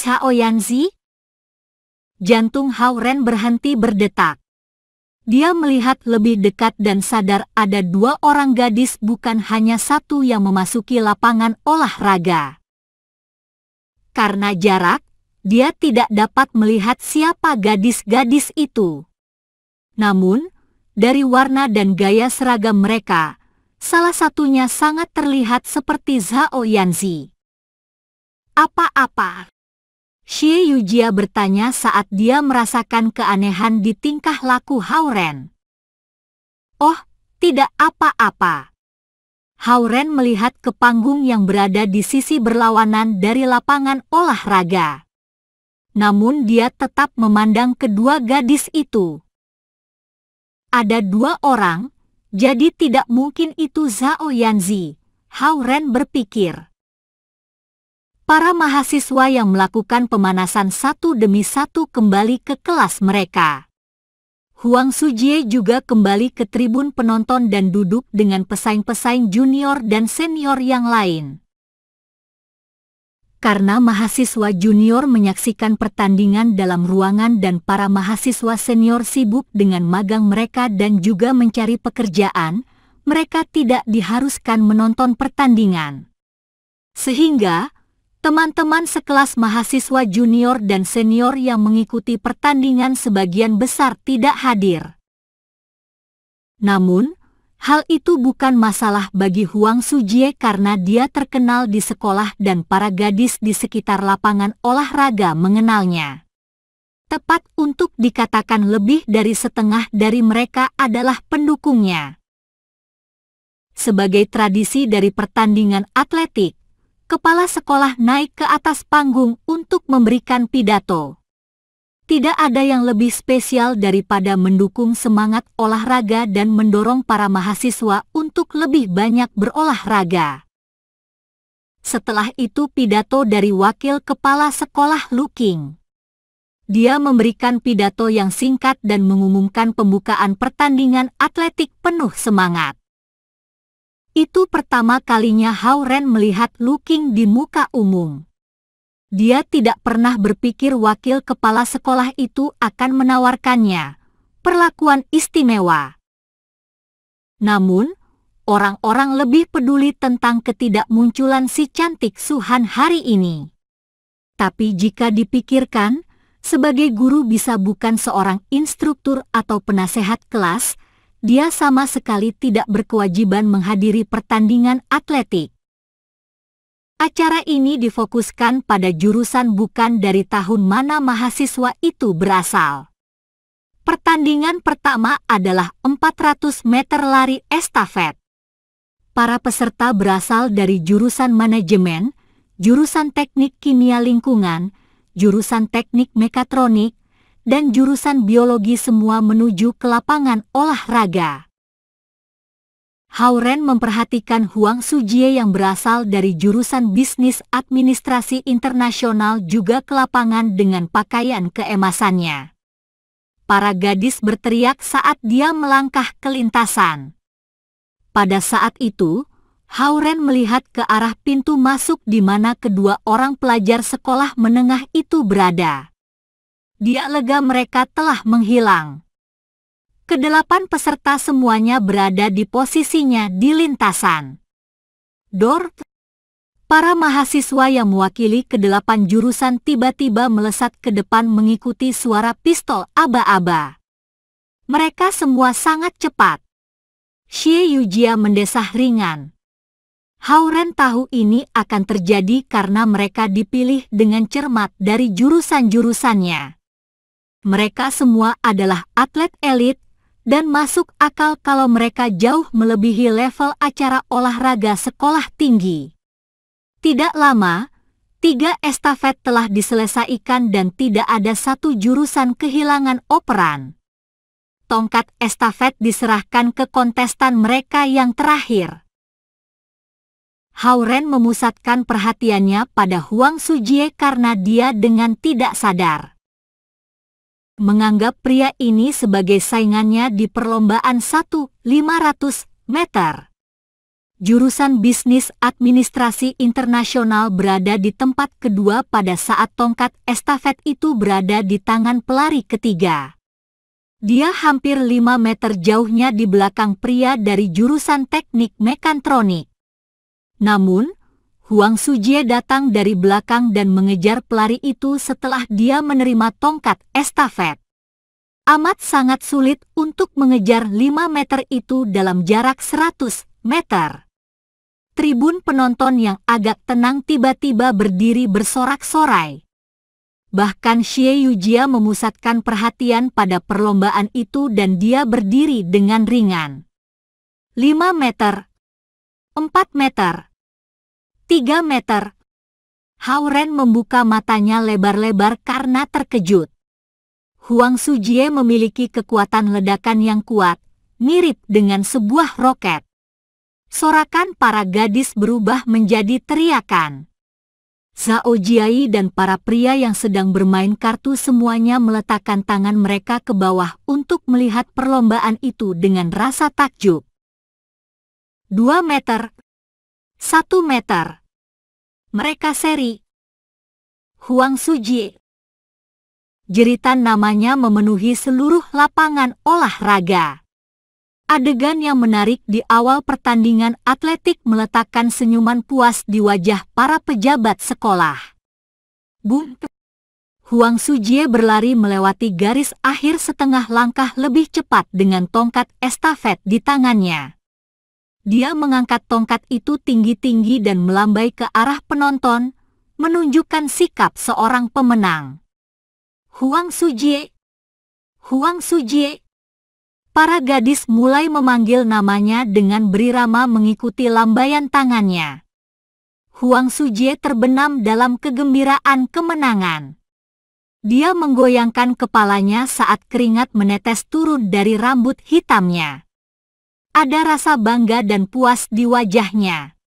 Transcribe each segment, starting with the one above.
Zhao Yanzi? Jantung Hao Ren berhenti berdetak. Dia melihat lebih dekat dan sadar ada dua orang gadis, bukan hanya satu, yang memasuki lapangan olahraga. Karena jarak, dia tidak dapat melihat siapa gadis-gadis itu. Namun, dari warna dan gaya seragam mereka, salah satunya sangat terlihat seperti Zhao Yanzi. Apa-apa? Xie Yujia bertanya saat dia merasakan keanehan di tingkah laku Hao Ren. Oh, tidak apa-apa. Hao Ren melihat ke panggung yang berada di sisi berlawanan dari lapangan olahraga. Namun dia tetap memandang kedua gadis itu. Ada dua orang, jadi tidak mungkin itu Zhao Yanzi, Hao Ren berpikir. Para mahasiswa yang melakukan pemanasan satu demi satu kembali ke kelas mereka. Huang Sujie juga kembali ke tribun penonton dan duduk dengan pesaing-pesaing junior dan senior yang lain. Karena mahasiswa junior menyaksikan pertandingan dalam ruangan dan para mahasiswa senior sibuk dengan magang mereka dan juga mencari pekerjaan, mereka tidak diharuskan menonton pertandingan. Sehingga, teman-teman sekelas mahasiswa junior dan senior yang mengikuti pertandingan sebagian besar tidak hadir. Namun, hal itu bukan masalah bagi Huang Sujie karena dia terkenal di sekolah dan para gadis di sekitar lapangan olahraga mengenalnya. Tepat untuk dikatakan lebih dari setengah dari mereka adalah pendukungnya. Sebagai tradisi dari pertandingan atletik, kepala sekolah naik ke atas panggung untuk memberikan pidato. Tidak ada yang lebih spesial daripada mendukung semangat olahraga dan mendorong para mahasiswa untuk lebih banyak berolahraga. Setelah itu pidato dari wakil kepala sekolah Lu Qing. Dia memberikan pidato yang singkat dan mengumumkan pembukaan pertandingan atletik penuh semangat. Itu pertama kalinya Hao Ren melihat Lu Qing di muka umum. Dia tidak pernah berpikir wakil kepala sekolah itu akan menawarkannya perlakuan istimewa. Namun, orang-orang lebih peduli tentang ketidakmunculan si cantik Suhan hari ini. Tapi jika dipikirkan, sebagai guru bisa bukan seorang instruktur atau penasehat kelas, dia sama sekali tidak berkewajiban menghadiri pertandingan atletik. Acara ini difokuskan pada jurusan bukan dari tahun mana mahasiswa itu berasal. Pertandingan pertama adalah 400 meter lari estafet. Para peserta berasal dari jurusan manajemen, jurusan teknik kimia lingkungan, jurusan teknik mekatronik, dan jurusan biologi, semua menuju ke lapangan olahraga. Hao Ren memperhatikan Huang Sujie yang berasal dari jurusan bisnis administrasi internasional juga ke lapangan dengan pakaian keemasannya. Para gadis berteriak saat dia melangkah ke lintasan. Pada saat itu, Hao Ren melihat ke arah pintu masuk di mana kedua orang pelajar sekolah menengah itu berada. Dia lega mereka telah menghilang. Kedelapan peserta semuanya berada di posisinya di lintasan. Para mahasiswa yang mewakili kedelapan jurusan tiba-tiba melesat ke depan mengikuti suara pistol aba-aba. Mereka semua sangat cepat. Xie Yujia mendesah ringan. Hao Ren tahu ini akan terjadi karena mereka dipilih dengan cermat dari jurusan-jurusannya. Mereka semua adalah atlet elit, dan masuk akal kalau mereka jauh melebihi level acara olahraga sekolah tinggi. Tidak lama, 3 estafet telah diselesaikan dan tidak ada satu jurusan kehilangan operan. Tongkat estafet diserahkan ke kontestan mereka yang terakhir. Hao Ren memusatkan perhatiannya pada Huang Sujie karena dia dengan tidak sadar menganggap pria ini sebagai saingannya di perlombaan 1.500 meter. Jurusan Bisnis Administrasi Internasional berada di tempat kedua pada saat tongkat estafet itu berada di tangan pelari ketiga. Dia hampir 5 meter jauhnya di belakang pria dari jurusan Teknik Mekatronik. Namun, Huang Sujie datang dari belakang dan mengejar pelari itu setelah dia menerima tongkat estafet. Amat sangat sulit untuk mengejar 5 meter itu dalam jarak 100 meter. Tribun penonton yang agak tenang tiba-tiba berdiri bersorak-sorai. Bahkan Xie Yujia memusatkan perhatian pada perlombaan itu dan dia berdiri dengan ringan. 5 meter, 4 meter, 3 meter. Hao Ren membuka matanya lebar-lebar karena terkejut. Huang Sujie memiliki kekuatan ledakan yang kuat, mirip dengan sebuah roket. Sorakan para gadis berubah menjadi teriakan. Zhao Jiai dan para pria yang sedang bermain kartu semuanya meletakkan tangan mereka ke bawah untuk melihat perlombaan itu dengan rasa takjub. 2 meter, 1 meter. Mereka seri. Huang Sujie. Jeritan namanya memenuhi seluruh lapangan olahraga. Adegan yang menarik di awal pertandingan atletik meletakkan senyuman puas di wajah para pejabat sekolah. Bum! Huang Sujie berlari melewati garis akhir setengah langkah lebih cepat dengan tongkat estafet di tangannya. Dia mengangkat tongkat itu tinggi-tinggi dan melambai ke arah penonton, menunjukkan sikap seorang pemenang. Huang Sujie! Huang Sujie! Para gadis mulai memanggil namanya dengan berirama mengikuti lambaian tangannya. Huang Sujie terbenam dalam kegembiraan kemenangan. Dia menggoyangkan kepalanya saat keringat menetes turun dari rambut hitamnya. Ada rasa bangga dan puas di wajahnya.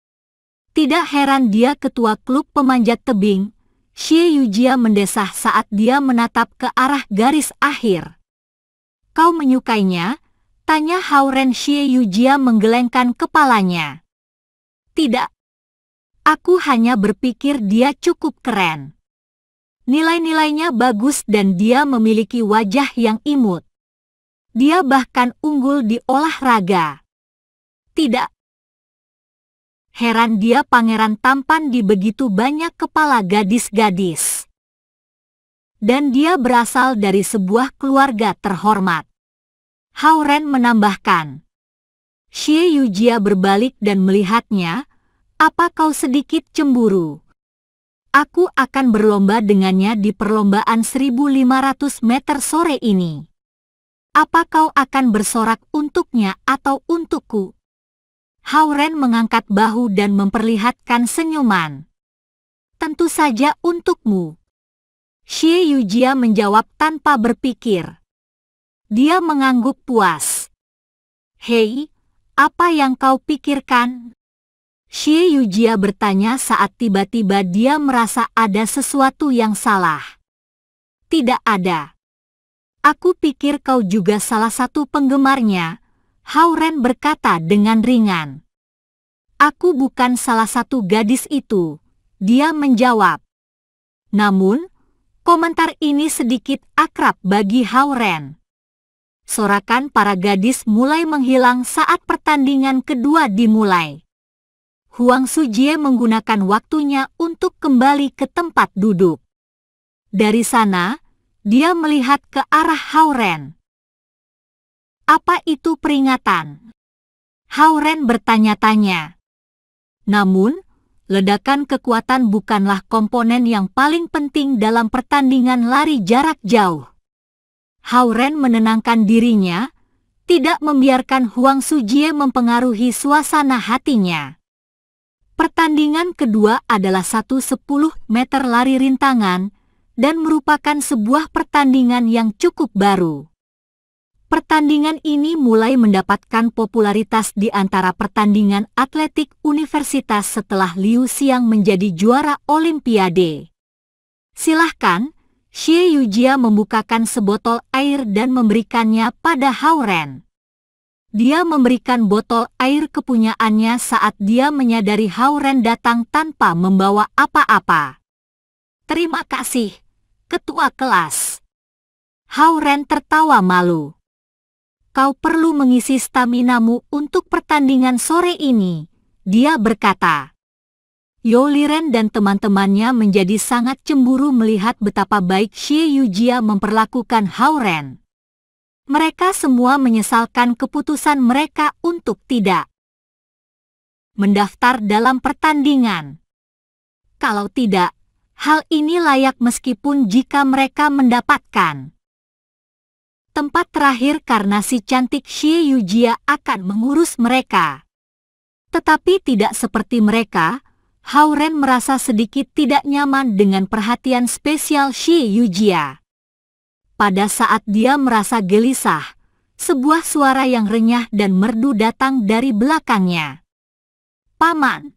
Tidak heran dia ketua klub pemanjat tebing. Xie Yujia mendesah saat dia menatap ke arah garis akhir. Kau menyukainya? Tanya Hao Ren. Xie Yujia menggelengkan kepalanya. Tidak. Aku hanya berpikir dia cukup keren. Nilai-nilainya bagus dan dia memiliki wajah yang imut. Dia bahkan unggul di olahraga. Tidak. Heran dia pangeran tampan di begitu banyak kepala gadis-gadis. Dan dia berasal dari sebuah keluarga terhormat. Hao Ren menambahkan. Xie Yujia berbalik dan melihatnya. Apa kau sedikit cemburu? Aku akan berlomba dengannya di perlombaan 1500 meter sore ini. Apa kau akan bersorak untuknya atau untukku? Hao Ren mengangkat bahu dan memperlihatkan senyuman. Tentu saja untukmu. Xie Yujia menjawab tanpa berpikir. Dia mengangguk puas. Hei, apa yang kau pikirkan? Xie Yujia bertanya saat tiba-tiba dia merasa ada sesuatu yang salah. Tidak ada. Aku pikir kau juga salah satu penggemarnya, Hao Ren berkata dengan ringan. Aku bukan salah satu gadis itu, dia menjawab. Namun, komentar ini sedikit akrab bagi Hao Ren. Sorakan para gadis mulai menghilang saat pertandingan kedua dimulai. Huang Sujie menggunakan waktunya untuk kembali ke tempat duduk. Dari sana, dia melihat ke arah Hao Ren. Apa itu peringatan? Hao Ren bertanya-tanya. Namun, ledakan kekuatan bukanlah komponen yang paling penting dalam pertandingan lari jarak jauh. Hao Ren menenangkan dirinya, tidak membiarkan Huang Sujie mempengaruhi suasana hatinya. Pertandingan kedua adalah 110 meter lari rintangan dan merupakan sebuah pertandingan yang cukup baru. Pertandingan ini mulai mendapatkan popularitas di antara pertandingan atletik universitas setelah Liu Xiang menjadi juara Olimpiade. Silahkan, Xie Yujia membukakan sebotol air dan memberikannya pada Hao Ren. Dia memberikan botol air kepunyaannya saat dia menyadari Hao Ren datang tanpa membawa apa-apa. "Terima kasih, ketua kelas." Hao Ren tertawa malu. "Kau perlu mengisi staminamu untuk pertandingan sore ini," dia berkata. Yo Liren dan teman-temannya menjadi sangat cemburu melihat betapa baik Xie Yujia memperlakukan Hao Ren. Mereka semua menyesalkan keputusan mereka untuk tidak mendaftar dalam pertandingan. Kalau tidak, hal ini layak meskipun jika mereka mendapatkan tempat terakhir karena si cantik Xie Yujia akan mengurus mereka. Tetapi tidak seperti mereka, Hao Ren merasa sedikit tidak nyaman dengan perhatian spesial Xie Yujia. Pada saat dia merasa gelisah, sebuah suara yang renyah dan merdu datang dari belakangnya. "Paman,